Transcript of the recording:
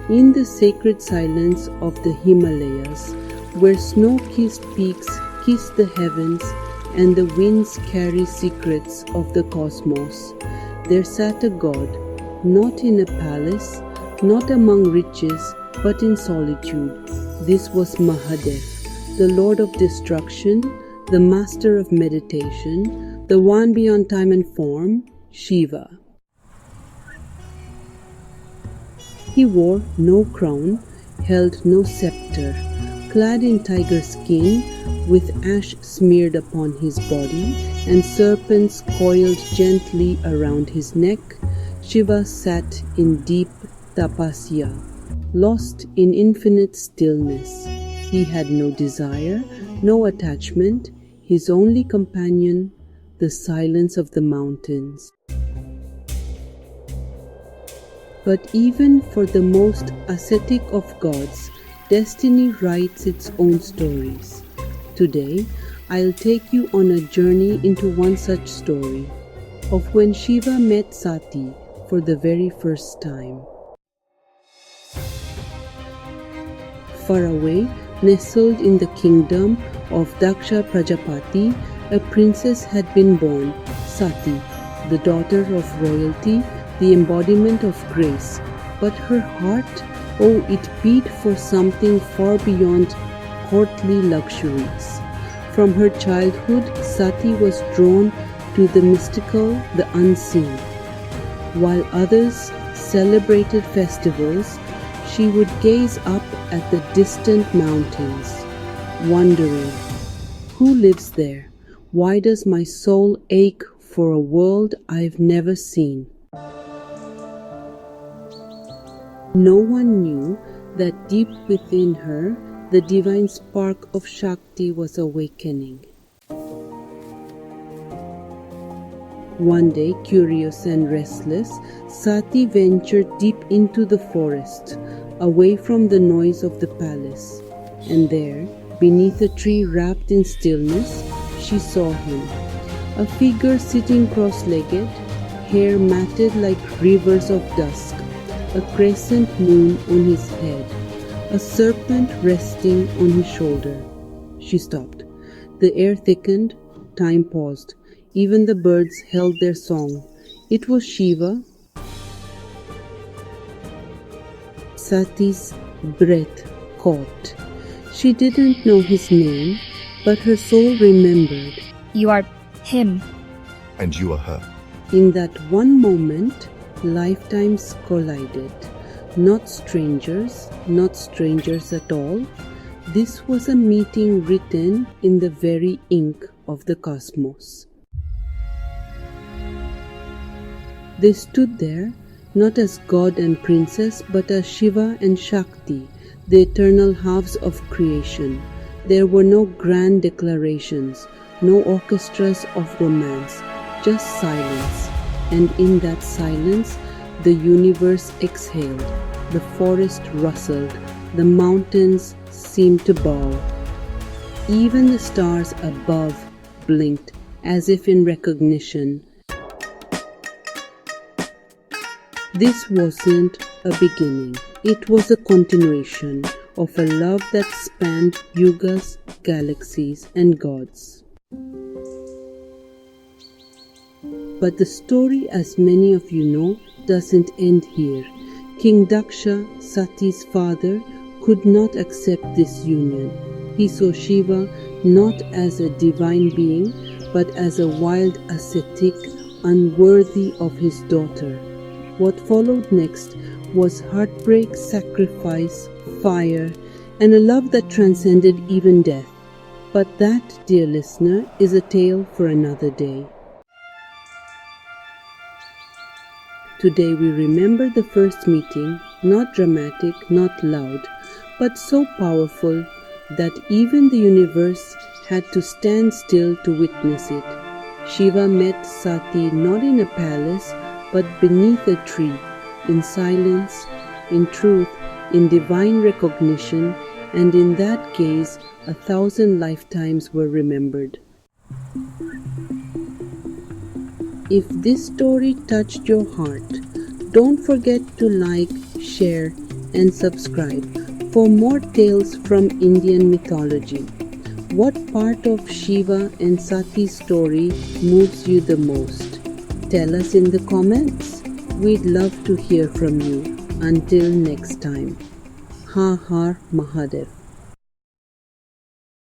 In the sacred silence of the Himalayas, where snow-kissed peaks kiss the heavens and the winds carry secrets of the cosmos, there sat a god, not in a palace, not among riches, but in solitude. This was Mahadev, the lord of destruction, the master of meditation, the one beyond time and form, Shiva. He wore no crown, held no scepter, clad in tiger skin, with ash smeared upon his body and serpents coiled gently around his neck, Shiva sat in deep tapasya, lost in infinite stillness. He had no desire, no attachment, his only companion, the silence of the mountains. But even for the most ascetic of gods, destiny writes its own stories. Today, I'll take you on a journey into one such story, of when Shiva met Sati for the very first time. Far away, nestled in the kingdom of Daksha Prajapati, a princess had been born, Sati, the daughter of royalty, the embodiment of grace. But her heart, oh, it beat for something far beyond courtly luxuries. From her childhood, Sati was drawn to the mystical, the unseen. While others celebrated festivals, she would gaze up at the distant mountains, wondering, who lives there? Why does my soul ache for a world I've never seen? No one knew that deep within her, the divine spark of Shakti was awakening. One day, curious and restless, Sati ventured deep into the forest, away from the noise of the palace. And there, beneath a tree wrapped in stillness, she saw him. A figure sitting cross-legged, hair matted like rivers of dusk, a crescent moon on his head, a serpent resting on his shoulder. She stopped. The air thickened, time paused. Even the birds held their song. It was Shiva. Sati's breath caught. She didn't know his name, but her soul remembered. You are him. And you are her. In that one moment, lifetimes collided. Not strangers at all. This was a meeting written in the very ink of the cosmos. They stood there, not as god and princess, but as Shiva and Shakti, the eternal halves of creation. There were no grand declarations, no orchestras of romance, just silence. And in that silence, the universe exhaled, the forest rustled, the mountains seemed to bow. Even the stars above blinked as if in recognition. This wasn't a beginning, it was a continuation of a love that spanned yugas, galaxies, and gods. But the story, as many of you know, doesn't end here. King Daksha, Sati's father, could not accept this union. He saw Shiva not as a divine being, but as a wild ascetic, unworthy of his daughter. What followed next was heartbreak, sacrifice, fire, and a love that transcended even death. But that, dear listener, is a tale for another day. Today we remember the first meeting, not dramatic, not loud, but so powerful that even the universe had to stand still to witness it. Shiva met Sati not in a palace, but beneath a tree, in silence, in truth, in divine recognition, and in that gaze 1,000 lifetimes were remembered. If this story touched your heart, don't forget to like, share, and subscribe for more tales from Indian mythology. What part of Shiva and Sati's story moves you the most? Tell us in the comments. We'd love to hear from you. Until next time. Har Har Mahadev.